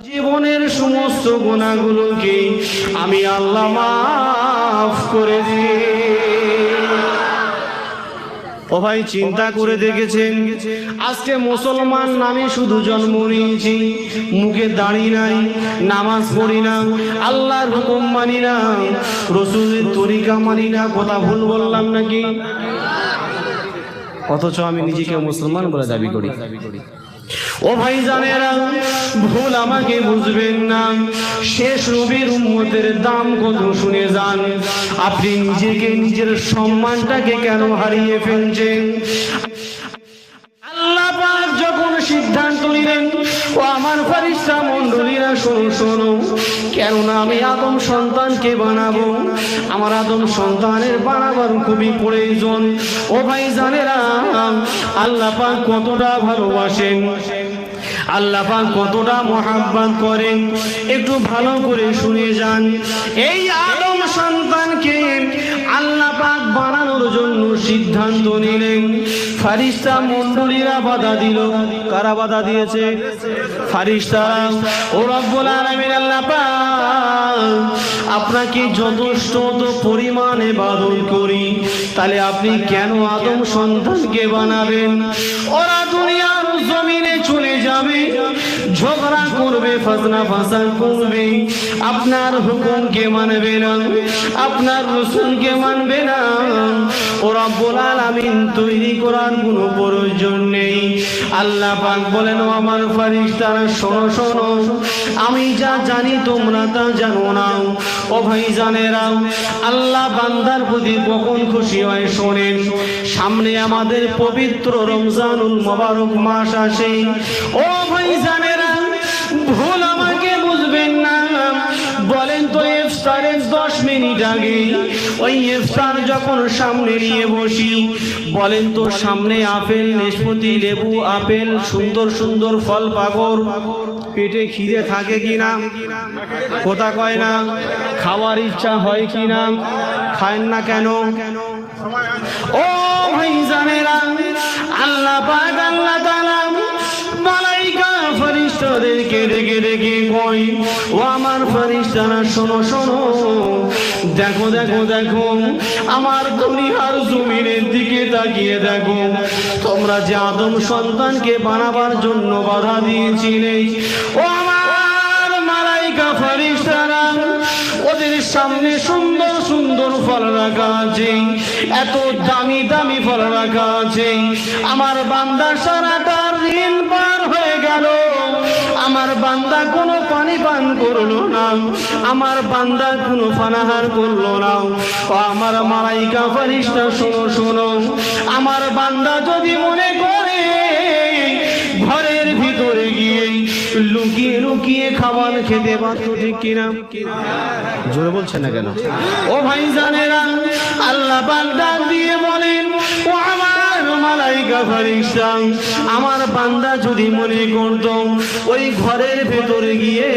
জীবনের সমস্ত গুনাহগুলোকে আমি আল্লাহ মাফ করে দিই। ও ভাই, চিন্তা করে দেখেছেন, আজকে মুসলমান নামে শুধু জন্ম নিয়েছি, মুখে দাড়ি নাই, নামাজ পড়ি না, আল্লাহর হুকুম মানি না, রাসূলের তরিকা মানি না। কথা ভুল বললাম নাকি? অথচ আমি নিজেকে মুসলমান বলে দাবি করি। ও ভাই জানেরা, ভুল আমাকে বুঝবেন না। শেষ নবীর উম্মতের দাম কত শুনে যান। আপনি নিজেকে, নিজের সম্মানটাকে কেন হারিয়ে ফেলছেন? আল্লাহ পাক যখন সিদ্ধান্ত নিলেন, ও আমার ফেরেশতা মণ্ডলীরা শোনো শোনো, কেননা আমি আদম সন্তানকে বানাবো, আমার আদম সন্তানের বানাবার খুবই প্রয়োজন। ও ভাই জানেরা, আল্লাহ পাক কতটা ভালোবাসেন, আল্লাহ পাক কতটা মহাব্বত করেন, একটু ভালো করে শুনে যান। এই আদম সন্তানকে আল্লাহ পাক বানানোর জন্য সিদ্ধান্ত নিলেন। ফেরেশতা মণ্ডলীরা বাধা দিল। কারা বাধা দিয়েছে? ফেরেশতারা। ও রব্বুল আলামিন আল্লাহ পাক, আপনাকে যথেষ্ট পরিমাণে ইবাদত করি, তাহলে আপনি কেন আদম সন্তানকে বানাবেন? ওরা দুনিয়ার জমিনে চলে যাবে, ঝগড়া করবে, ফাসনা ফাসাদ করবে, আপনার হুকুমকে মানবে না, আপনার রাসূলকে মানবে না। ও রব্বুল আলামিন তৈরি করার কোনো প্রয়োজন নেই। আল্লাহ পাক বলেন, ও আমার ফেরেশতারা শোনো শোনো, আমি যা জানি তোমরা তা জানো না। ও ভাই জানেরা, আল্লাহ বান্দার প্রতি কখন খুশি হয় শোনেন। সামনে আমাদের পবিত্র রমজানুল মুবারক মাস আসে। ও ভাই জানেরা, ভুল আমাকে বুঝবেন না। বলেন তো, ইফতারের 10 মিনিট আগে ওই ইফতার যখন সামনে নিয়ে বসি, বলেন তো সামনে আপেল, নাশপাতি, লেবু, আপেল, সুন্দর সুন্দর ফল পাকড়, পেটে খিদে থাকে কিনা? কথা কয় না? খাওয়ার ইচ্ছা হয় কিনা? খায় না কেন? ও ভাই জানেরা, আল্লাহ পাক আল্লাহ তাআলা মালায়েকা ফেরেশতাদেরকে ডেকে ডেকে কই, ও আমার ফেরেশতারা শোনো শোনো, দেখো দেখো দেখো, আমার দুনিয়ার জমিনের দিকে তাকিয়ে দেখো, তোমরা যে আদম সন্তানকে বানাবার জন্য বাধা দিয়েছিলে, ও আমার মালায়েকা ফেরেশতারা, ওদের সামনে সুন্দর সুন্দর ফল রাখা আছে, এত দামি দামি ফল রাখা আছে। আমার বান্দা সারাটা দিন পার হয়ে গেল, আমার বান্দা কোনো পানি পান করলো না, আমার বান্দা কোনো পানাহার করলো না। ও আমার মালায়েকা ফেরেশতা শোনো শোনো, আমার বান্দা যদি মনে করে ঘরের ভিতরে গিয়ে লুকিয়ে লুকিয়ে খাবার খেতে পারতো, ঠিক কিনা? জোরে বলছে না কেন? ও ভাই জানেরা, আল্লাহ বান্দা দিয়ে বলেন, ও আমার মালায়েকা ফেরেশতা, আমার বান্দা যদি মনে করত ওই ঘরের ভেতরে গিয়ে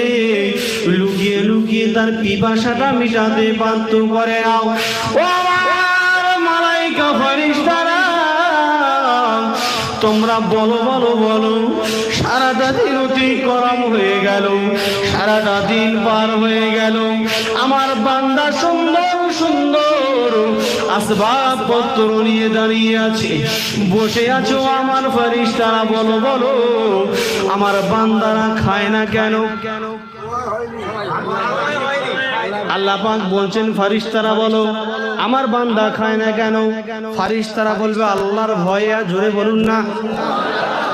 লুকিয়ে লুকিয়ে তার পিপাসাটা মিটাতে পারত, করে নাও। ও আমার মালায়েকা ফেরেশতারা, তোমরা বলো বলো বলো, সারাটা দিন অতিক্রম হয়ে গেল, সারাটা দিন পার হয়ে গেল, আমার বান্দা সুন্দর সুন্দর আসবাবপত্র নিয়ে দাঁড়িয়ে আছে, বসে আছো, আমার ফেরেশতারা বলো বলো, আমার বান্দারা খায় না কেন? আল্লাহ পাক বলছেন, ফেরেশতারা বলো, আমার বান্দা খায় না কেন? ফেরেশতারা বলবে, আল্লাহর ভয়ে। জোরে বলুন না।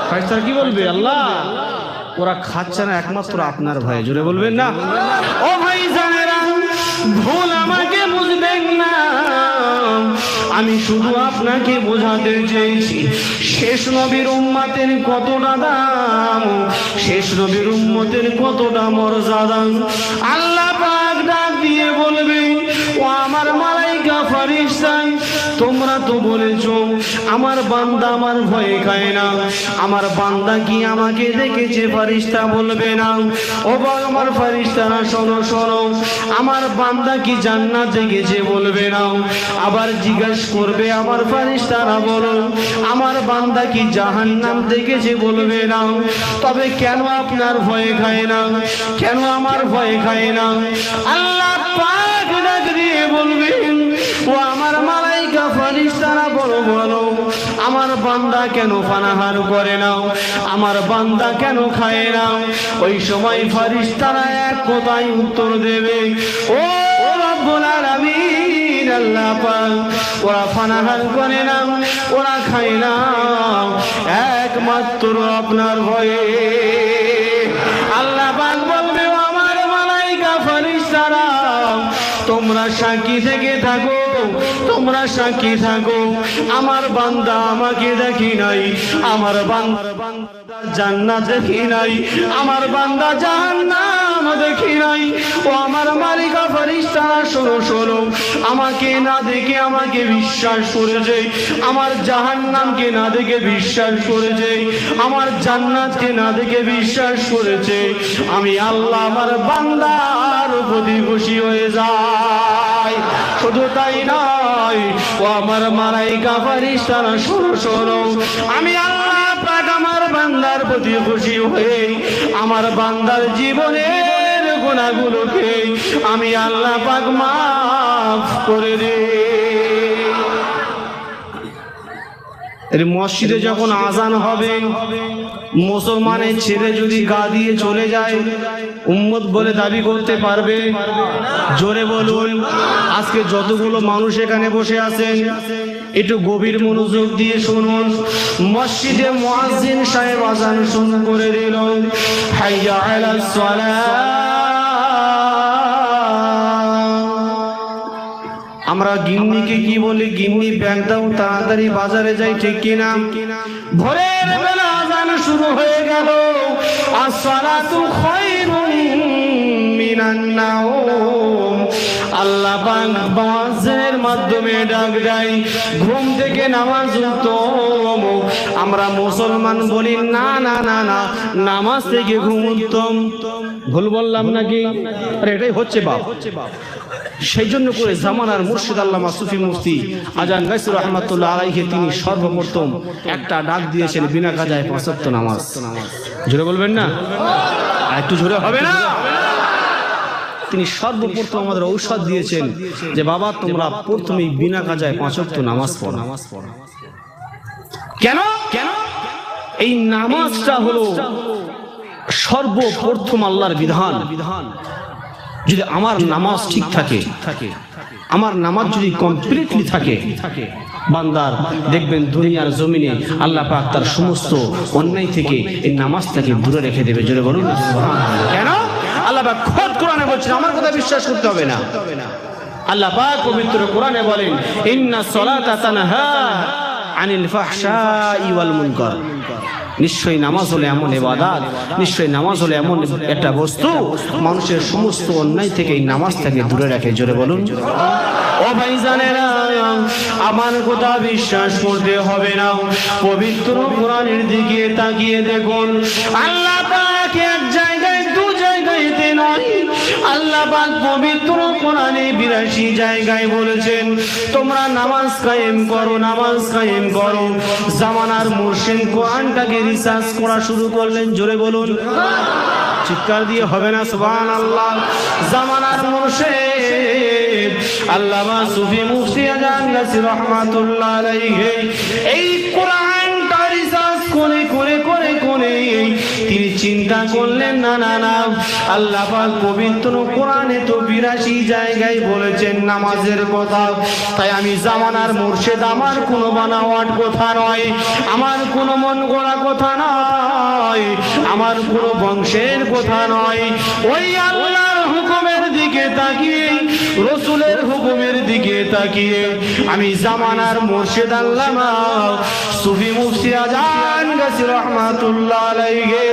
ফেরেশতারা কি বলবে? আল্লাহ, ওরা খাচ্ছে না একমাত্র আপনার ভয়ে। জোরে বলবেন না। ও ভাই জানেরা, ভুল আমাকে বুঝবেন না, আমি শুধু আপনাকে বোঝাতে চেয়েছি শেষ নবীর উম্মতের কতটা দাম, শেষ নবীর উম্মতের কতটা মর্যাদা। আল্লাহ পাক ডাক দিয়ে বলবে, ও আমার মালায়েকা ফেরেশতা, তোমরা তো বলেছো আমার বান্দা আমার ভয়ে খায় না, আমার বান্দা কি আমাকে দেখেছে? ফেরেশতা বলবে না। ও আমার ফেরেশতারা শোনো শোনো, আমার বান্দা কি জান্নাত দেখেছে? বলবে না। আবার জিজ্ঞাসা করবে আমার ফেরেশতারা, বলো আমার বান্দা কি জাহান্নাম দেখেছে? বলবে না। তবে কেন আপনার ভয় খায় না? কেন আমার ভয় খায় না? আল্লাহ পাক ডাক দিয়ে বলবেন, ও আমার মালাইকা ফেরেশতারা বলো বলো, আমার বান্দা কেন পানাহার করে না? আমার বান্দা কেন খায় না? ওই সময় ফেরেশতারা এক কথায় উত্তর দেবে, ও রব্বুল আলামিন, আল্লাহ পাক, ওরা পানাহার করে না, ওরা খায় না একমাত্র আপনার ভয়ে। আল্লাহ পাক বলবে, আমার মালাইকা ফেরেশতারা তোমরা সাক্ষী থেকে থাকো, তোমরা সাক্ষী থাকো, আমার বান্দা আমাকে দেখি নাই, আমার বান্দা জান্নাত দেখি নাই, আমার বান্দা জাহান্নাম দেখি নাই। ও আমার মালিকা ফেরেশতারা শোনো শোনো, আমাকে না দেখে আমাকে বিশ্বাস করেছে, আমার জাহান্নামকে না দেখে বিশ্বাস করেছে, আমার জান্নাতকে না দেখে বিশ্বাস করেছে, আমি আল্লাহ আমার বান্দার প্রতি খুশি হয়ে যাই। শুধু তাই নয়, ও আমার মালাইকা ফেরেশতারা শোনো শোনো, আমি আল্লাহ পাক আমার বান্দার প্রতি খুশি হয়ে আমার বান্দার জীবনের গুনাহগুলোকে আমি আল্লাহ পাক মাফ করে দেই। এর মসজিদে যখন আজান হবে, মুসলমানের ছেলে যদি গা দিয়ে চলে যায়, উম্মত বলে দাবি করতে পারবে? জোরে বলুন। আজকে যতগুলো মানুষ এখানে বসে আছেন, একটু গভীর মনোযোগ দিয়ে শুনুন। মসজিদে মুয়াজ্জিন সাহেব আজান শুরু করে দিল, হাইয়া আলাস সালাহ। আমরা গিন্নিকে কি বলি? গিন্নি ব্যাগ দাও, তাড়াতাড়ি বাজারে যাই, ঠিক কিনা? ভোরের বেলা আজান শুরু হয়ে গেল, আসসালাতু খায়রুম মিনান নাওম। আল্লাহ পাক মুয়াজ্জিনের মাধ্যমে ডাক দেয়, ঘুম থেকে নামাজ উত্তম। আমরা মুসলমান বলি না না না না, নামাজ থেকে ঘুম উত্তম। ভুল বললাম নাকি? আরে এটাই হচ্ছে বাপ। সেই জন্য করে জামানার মুর্শিদ আল্লামা সুফি মুফতি আজান গায়সী রাহমাতুল্লাহ আলাইহি তিনি সর্বপ্রথম একটা ডাক দিয়েছেন, বিনা কাজায় ৫ ওয়াক্ত নামাজ। জোরে বলবেন না? আর একটু জোরে হবে না? তিনি সর্বপ্রথম আমাদের ঔষধ দিয়েছেন যে বাবা তোমরা প্রথমেই বিনা কাজায় ৫ ওয়াক্ত নামাজ পড়ো। কেন? কেন? এই নামাজটা হলো সর্বপ্রথম আল্লাহর বিধান। যদি আমার নামাজ ঠিক থাকে, আমার নামাজ যদি কমপ্লিটলি থাকে, বান্দার দেখবেন দুনিয়ার জমিনে আল্লাহ পাক তার সমস্ত অন্যায় থেকে এই নামাজটাকে দূরে রেখে দেবে। জোরে বলুন সুবহানাল্লাহ। কেন? আল্লাহ পাক খোদ কোরআনে বলছেন, আমার কথা বিশ্বাস করতে হবে না। আল্লাহ পাক পবিত্র কোরআনে বলেন, ইন্নাস সালাতা তানহা আনিল ফাহশাই ওয়াল মুনকার। নিশ্চয়ই নামাজ হলো এমন ইবাদত, নিশ্চয়ই নামাজ হলো এমন একটা বস্তু মানুষের সমস্ত অন্যায় থেকে এই নামাজটাকে দূরে রাখে। জোরে বলুন। ও ভাইজানেরা, আমার কথা বিশ্বাস করতে হবে না, পবিত্র কোরআনের দিকে তাকিয়ে দেখুন। আল্লাহ পাক এক জায়গায় দু জায়গায়তে নয়, আল্লাহ পাক পবিত্র কোরআনে ৮২ জায়গায় বলেছেন তোমরা নামাজ কায়েম করো, নামাজ কায়েম করো। জামানার মুর্শিদ কোরআনটাকে রিসার্চ করা শুরু করলেন। জোরে বলুন। চিৎকার দিয়ে হবে না সুবহানাল্লাহ। জামানার মুর্শিদ আল্লামা সুফি মুফতি আজান গায়সী রাহমাতুল্লাহ আলাইহি এই কোরআনটা রিসার্চ করে করে করে করে তিনি চিন্তা করলেন, না না না, আল্লাহ পাক পবিত্র কোরআনে তো ৮২ জায়গায় বলেছেন নামাজের কথা। তাই আমি জামানার মুর্শিদ, আমার কোনো বানাওয়াট কথা নয়, আমার কোনো মন গড়া কথা নয়, আমার কোনো বংশের কথা নয়, ওই আল্লাহর হুকুমের দিকে দিকে তাকিয়ে, রসুলের হুকুমের দিকে তাকিয়ে আমি জামানার মুর্শিদ আল্লামা সুফি মুফতি আজান গাছি রহমাতুল্লাহ আলাইহি,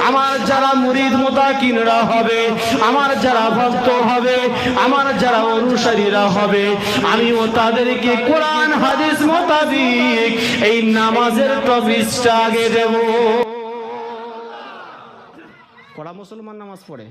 আমার যারা মুরিদ মুতাকিনরা হবে, আমার যারা ভক্ত হবে, আমার যারা অনুসারীরা হবে, আমিও তাদেরকে কোরআন হাদিস মোতাবিক এই নামাজের টপিকটা আগে দেব। কড়া মুসলমান নামাজ পড়ে।